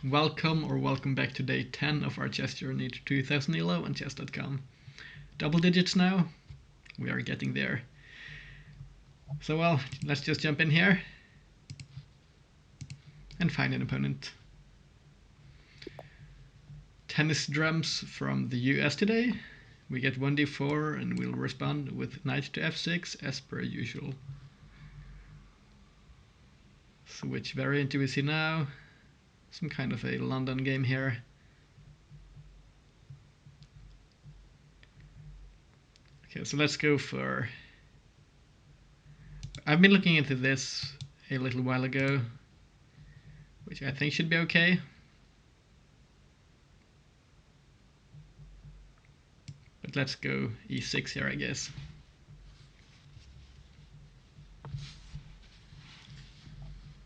Welcome back to day 10 of our chess journey to 2000 ELO on chess.com. Double digits now, we are getting there. So let's just jump in here and find an opponent. Tennis drums from the US today. We get 1d4 and we'll respond with knight to f6 as per usual. So which variant do we see now? Some kind of a London game here. Okay, so let's go for... I've been looking into this a little while ago, which I think should be okay. But let's go e6 here, I guess.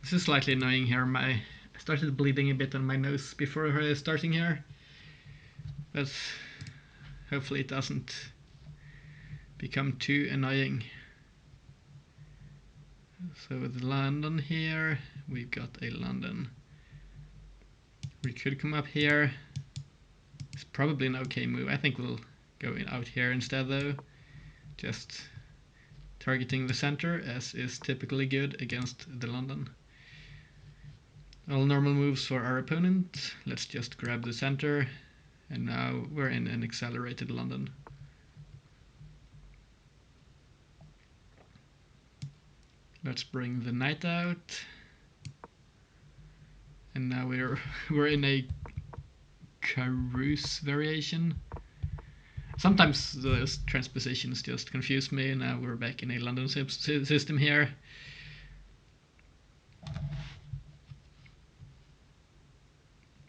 This is slightly annoying here. I started bleeding a bit on my nose before starting here, but hopefully it doesn't become too annoying. So with London here, we've got a London. We could come up here. It's probably an okay move. I think we'll go out here instead though, just targeting the center as is typically good against the London. All normal moves for our opponent. Let's just grab the center, and now we're in an accelerated London. Let's bring the knight out, and now we're in a Carouse variation. Sometimes those transpositions just confuse me, and now we're back in a London system here.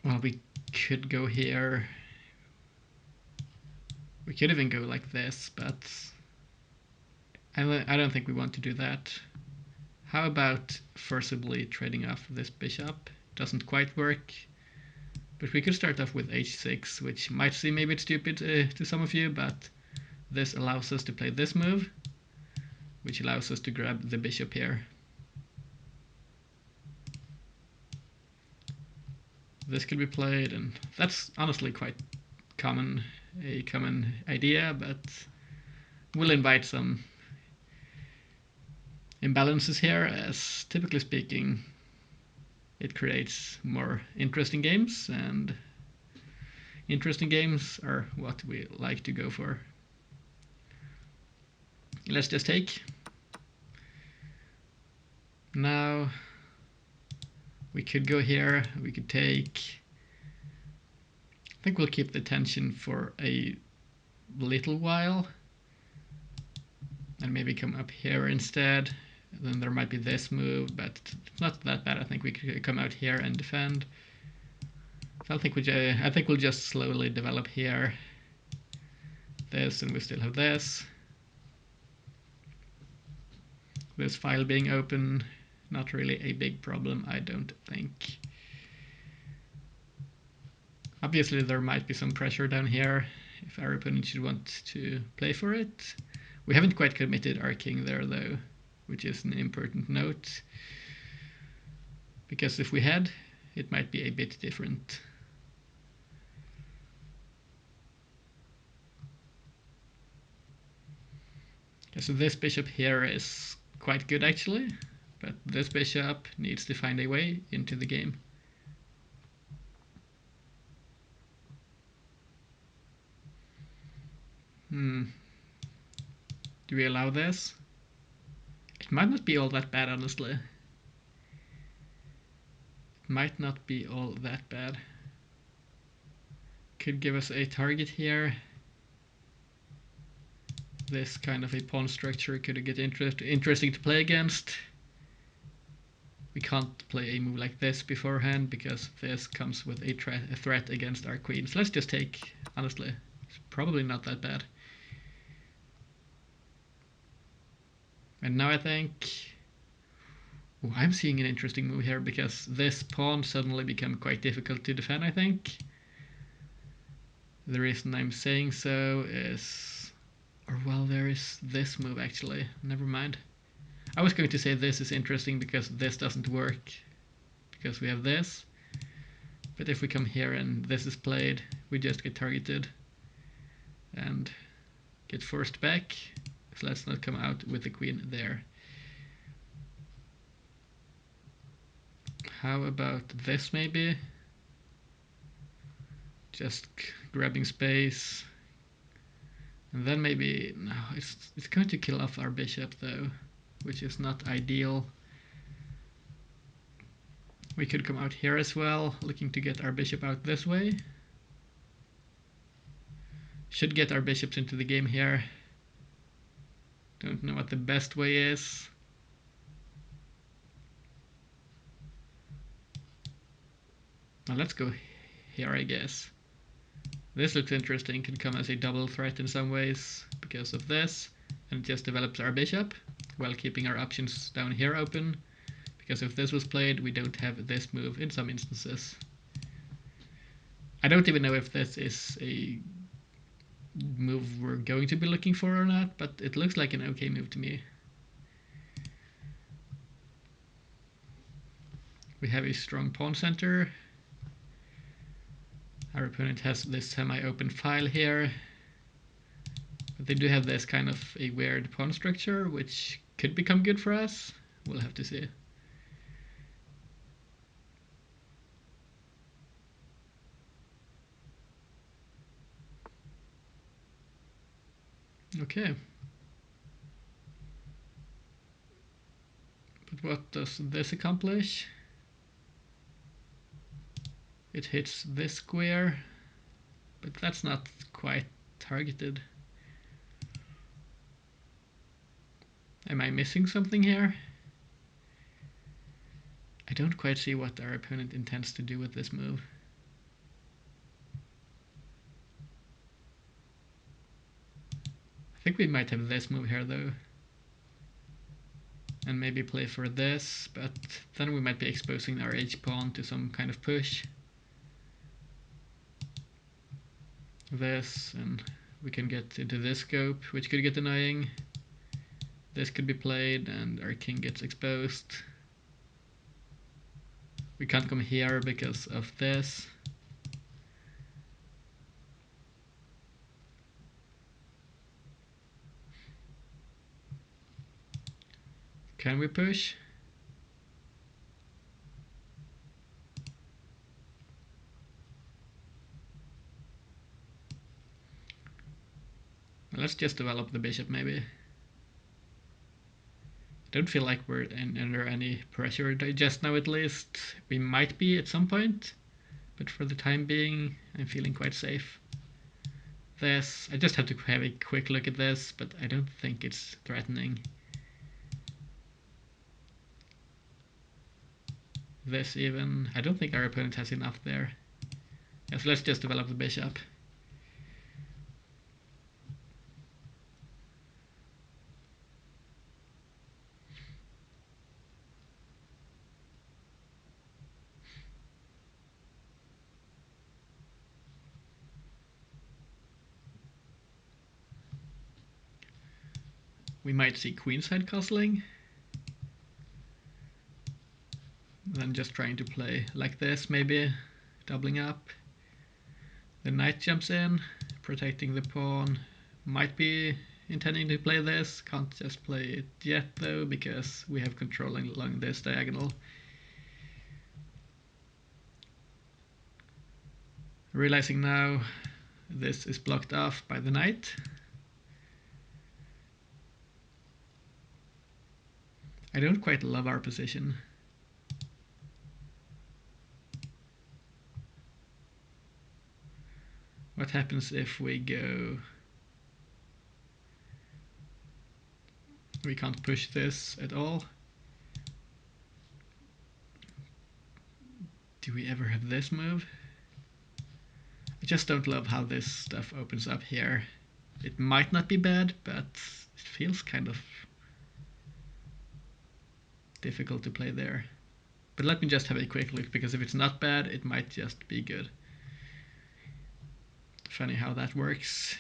Well, we could go here. We could even go like this, but I don't think we want to do that. How about forcibly trading off this bishop? Doesn't quite work, but we could start off with h6, which might seem a bit stupid to some of you, but this allows us to play this move, which allows us to grab the bishop here. This could be played, and that's honestly quite a common idea, but we'll invite some imbalances here, as typically speaking it creates more interesting games, and interesting games are what we like to go for. Let's just take. Now we could go here, we could take. I think we'll keep the tension for a little while and maybe come up here instead. Then there might be this move, but it's not that bad. I think we could come out here and defend. So I think we'll just slowly develop here. This, and we still have this. This file being open, not really a big problem, I don't think. Obviously there might be some pressure down here if our opponent should want to play for it. We haven't quite committed our king there though, which is an important note, because if we had, it might be a bit different. Okay, so this bishop here is quite good actually, but this bishop needs to find a way into the game. Do we allow this? It might not be all that bad, honestly. It might not be all that bad. Could give us a target here. This kind of a pawn structure could get interesting to play against. We can't play a move like this beforehand because this comes with a threat against our queen. So let's just take, honestly. It's probably not that bad. And now I think... Ooh, I'm seeing an interesting move here, because this pawn suddenly became quite difficult to defend, I think. The reason I'm saying so is... Or well, there is this move actually. Never mind. I was going to say this is interesting because this doesn't work, because we have this. But if we come here and this is played, we just get targeted and get forced back. So let's not come out with the queen there. How about this maybe? Just grabbing space. And then maybe, no, it's going to kill off our bishop though, which is not ideal. We could come out here as well, looking to get our bishop out this way. Should get our bishops into the game here. Don't know what the best way is. Now let's go here, I guess. This looks interesting, could come as a double threat in some ways because of this, and it just develops our bishop while keeping our options down here open, because if this was played we don't have this move in some instances. I don't even know if this is a move we're going to be looking for or not, but it looks like an okay move to me. We have a strong pawn center. Our opponent has this semi-open file here, but they do have this kind of a weird pawn structure, which could become good for us. We'll have to see. Okay. But what does this accomplish? It hits this square, but that's not quite targeted. Am I missing something here? I don't quite see what our opponent intends to do with this move. I think we might have this move here though, and maybe play for this, but then we might be exposing our h-pawn to some kind of push. This, and we can get into this scope, which could get annoying. This could be played and our king gets exposed. We can't come here because of this. Can we push? Let's just develop the bishop maybe. I don't feel like we're under any pressure just now at least. We might be at some point, but for the time being I'm feeling quite safe. This, I just have to have a quick look at this, but I don't think it's threatening. This even, I don't think our opponent has enough there. Yeah, so let's just develop the bishop. We might see queenside castling. Then just trying to play like this maybe, doubling up. The knight jumps in, protecting the pawn. Might be intending to play this, can't just play it yet though, because we have control along this diagonal. Realizing now this is blocked off by the knight. I don't quite love our position. What happens if we go... We can't push this at all. Do we ever have this move? I just don't love how this stuff opens up here. It might not be bad, but it feels kind of difficult to play there. But let me just have a quick look, because if it's not bad, it might just be good. Funny how that works.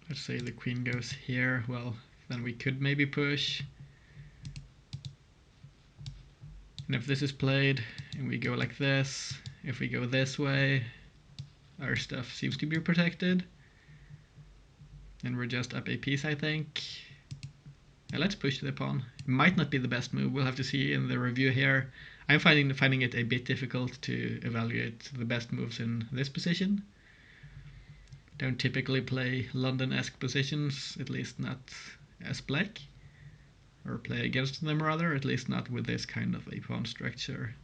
Let's say the queen goes here. Well, then we could maybe push. And if this is played and we go like this, if we go this way, our stuff seems to be protected. And we're just up a piece, I think. And let's push the pawn. It might not be the best move. We'll have to see in the review here. I'm finding it a bit difficult to evaluate the best moves in this position. Don't typically play London-esque positions, at least not as black. Or play against them rather, at least not with this kind of a pawn structure.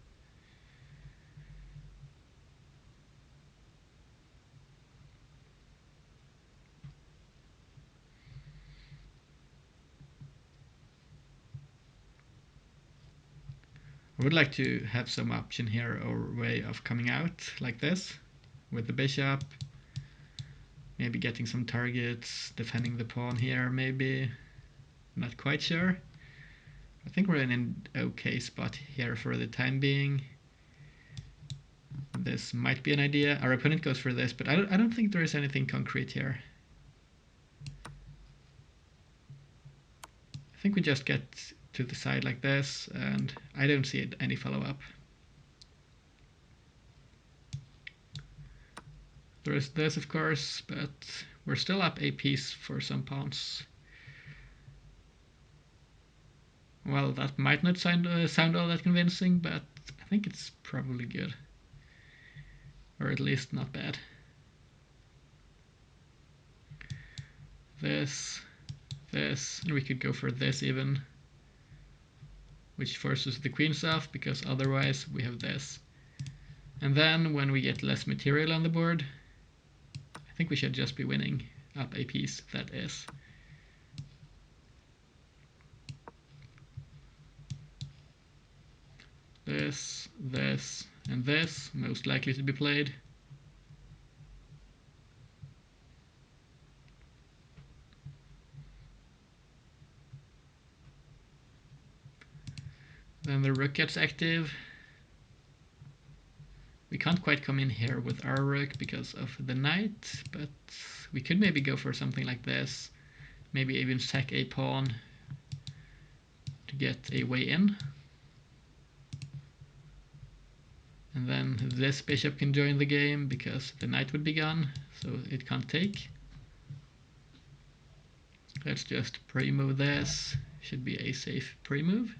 I would like to have some option here or way of coming out like this with the bishop. Maybe getting some targets, defending the pawn here maybe. Not quite sure. I think we're in an okay spot here for the time being. This might be an idea. Our opponent goes for this, but I don't think there is anything concrete here. I think we just get to the side like this, and I don't see any follow-up. There is this, of course, but we're still up a piece for some pawns. Well, that might not sound all that convincing, but I think it's probably good. Or at least not bad. This, and we could go for this even, which forces the queens off, because otherwise we have this. And then when we get less material on the board, I think we should just be winning up a piece, that is. This, and this, most likely to be played. Then the rook gets active. We can't quite come in here with our rook because of the knight, but we could maybe go for something like this. Maybe even sack a pawn to get a way in. And then this bishop can join the game because the knight would be gone, so it can't take. Let's just pre-move this. Should be a safe pre-move.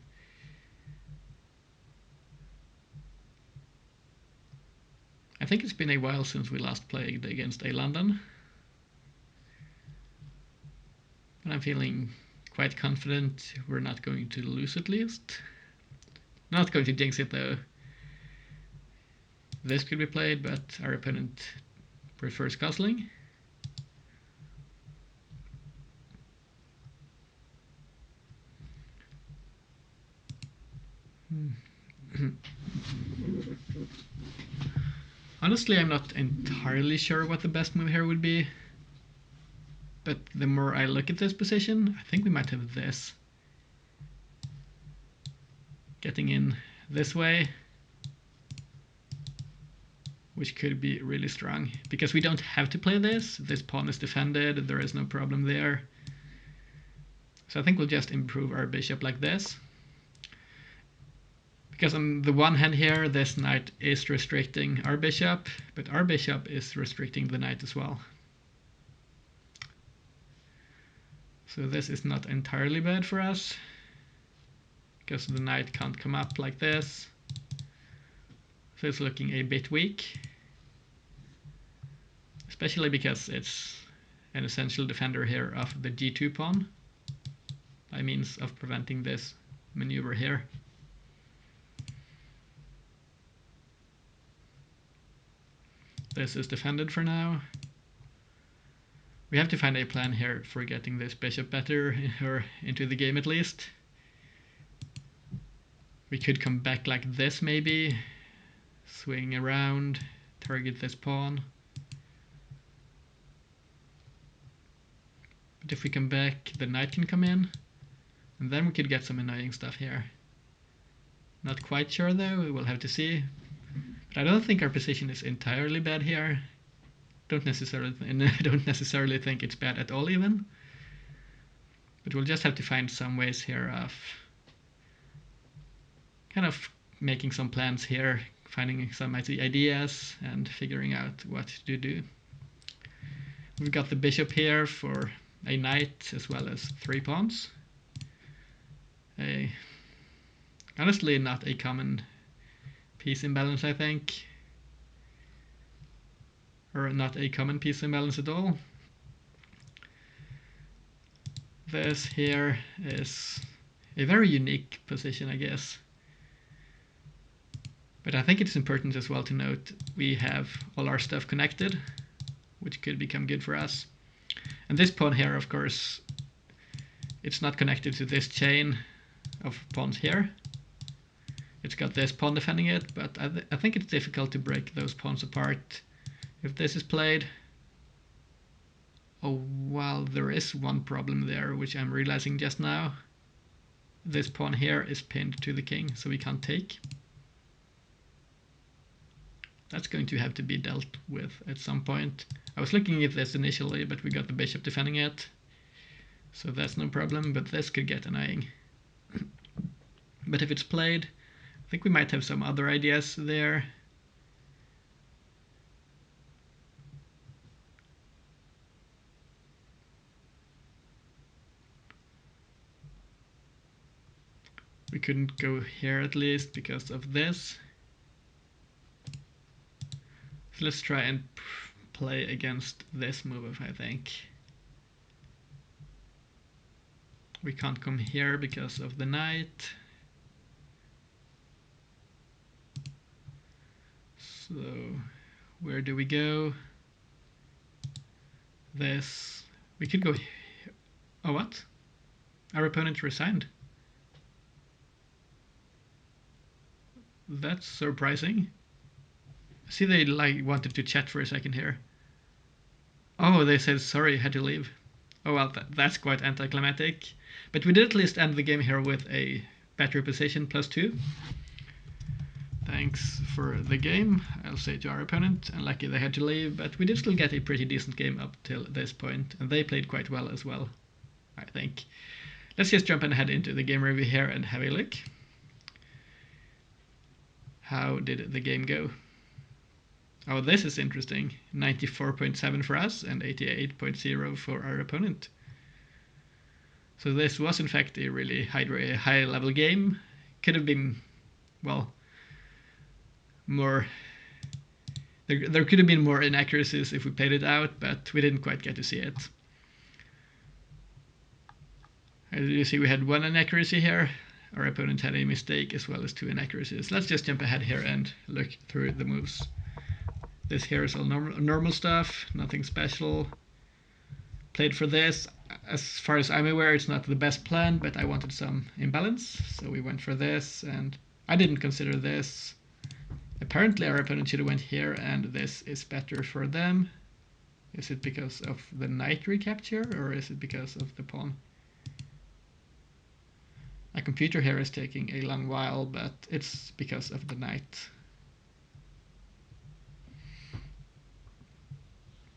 I think it's been a while since we last played against a London. But I'm feeling quite confident we're not going to lose at least. Not going to jinx it though. This could be played, but our opponent prefers castling. Honestly, I'm not entirely sure what the best move here would be. But the more I look at this position, I think we might have this. Getting in this way, which could be really strong. Because we don't have to play this. This pawn is defended, there is no problem there. So I think we'll just improve our bishop like this. Because on the one hand here, this knight is restricting our bishop, but our bishop is restricting the knight as well. So this is not entirely bad for us, because the knight can't come up like this. So it's looking a bit weak, especially because it's an essential defender here of the g2 pawn, by means of preventing this maneuver here. This is defended for now. We have to find a plan here for getting this bishop better, or into the game at least. We could come back like this maybe, swing around, target this pawn. But if we come back, the knight can come in, and then we could get some annoying stuff here. Not quite sure though, we will have to see. But I don't think our position is entirely bad here. Don't necessarily think it's bad at all even. But we'll just have to find some ways here of kind of making some plans here, finding some ideas and figuring out what to do. We've got the bishop here for a knight as well as 3 pawns. Honestly, not a common piece imbalance, I think. Or not a common piece imbalance at all. This here is a very unique position, I guess. But I think it's important as well to note we have all our stuff connected, which could become good for us. And this pawn here, of course, it's not connected to this chain of pawns here. It's got this pawn defending it, but I think it's difficult to break those pawns apart. If this is played, oh well, there is one problem there, which I'm realizing just now. This pawn here is pinned to the king, so we can't take. That's going to have to be dealt with at some point. I was looking at this initially, but we got the bishop defending it, so that's no problem, but this could get annoying. But if it's played, I think we might have some other ideas there. We couldn't go here at least because of this. So let's try and play against this move, I think. We can't come here because of the knight. So where do we go? This. We could go here. Oh, what? Our opponent resigned. That's surprising. See, they wanted to chat for a second here. Oh, they said sorry, had to leave. Oh well, that's quite anticlimactic. But we did at least end the game here with a better position, +2. Thanks for the game, I'll say to our opponent. Unlucky they had to leave, but we did still get a pretty decent game up till this point, and they played quite well as well, I think. Let's just jump ahead into the game review here and have a look. How did the game go? Oh, this is interesting. 94.7 for us and 88.0 for our opponent. So this was in fact a really high level game. Could have been, well, more. There could have been more inaccuracies if we played it out, but we didn't quite get to see it. As you see, we had 1 inaccuracy here. Our opponent had a mistake as well as 2 inaccuracies. Let's just jump ahead here and look through the moves. This here is all normal stuff, nothing special. Played for this. As far as I'm aware, it's not the best plan, but I wanted some imbalance, so we went for this, and I didn't consider this. Apparently our opponent should have went here, and this is better for them. Is it because of the knight recapture, or is it because of the pawn? My computer here is taking a long while, but it's because of the knight.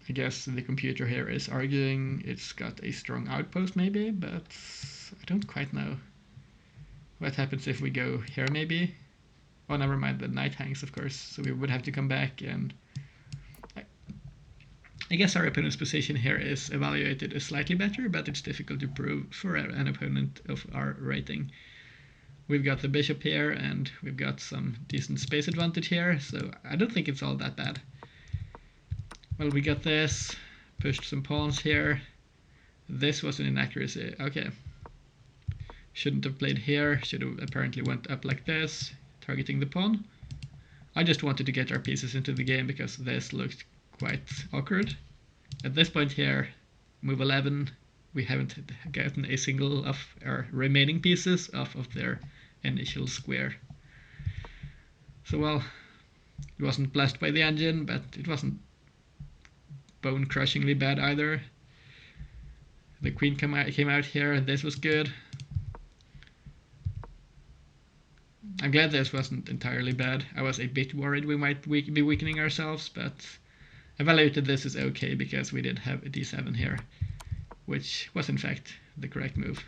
I guess the computer here is arguing it's got a strong outpost maybe, but I don't quite know. What happens if we go here maybe? Oh, never mind, the knight hangs, of course, so we would have to come back, and I guess our opponent's position here is evaluated as slightly better, but it's difficult to prove for an opponent of our rating. We've got the bishop here, and we've got some decent space advantage here, so I don't think it's all that bad. Well, we got this, pushed some pawns here. This was an inaccuracy. Okay. Shouldn't have played here, should have apparently went up like this, targeting the pawn. I just wanted to get our pieces into the game because this looked quite awkward. At this point here, move 11, we haven't gotten a single of our remaining pieces off of their initial square. So well, it wasn't blessed by the engine, but it wasn't bone-crushingly bad either. The queen came out here, and this was good. I'm glad this wasn't entirely bad. I was a bit worried we might be weakening ourselves, but I evaluated this as okay because we did have a d7 here, which was in fact the correct move.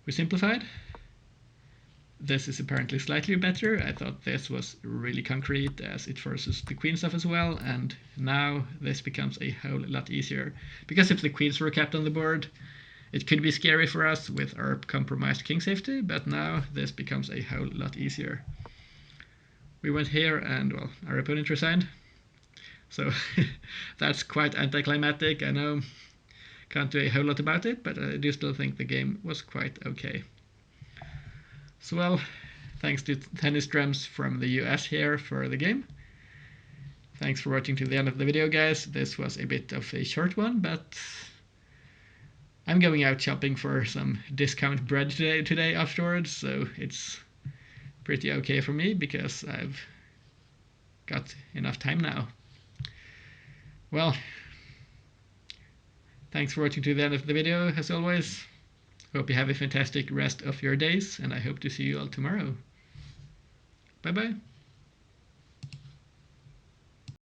We simplified. this is apparently slightly better. I thought this was really concrete as it forces the queen stuff as well, and now this becomes a whole lot easier. Because if the queens were kept on the board, it could be scary for us with our compromised king safety, but now this becomes a whole lot easier. We went here and, well, our opponent resigned. So that's quite anticlimactic, I know. Can't do a whole lot about it, but I do still think the game was quite okay. So, well, thanks to Tennis Drums from the US here for the game. Thanks for watching to the end of the video, guys. This was a bit of a short one, but I'm going out shopping for some discount bread today afterwards, so it's pretty okay for me because I've got enough time now. Well, thanks for watching to the end of the video, as always. Hope you have a fantastic rest of your days, and I hope to see you all tomorrow. Bye bye.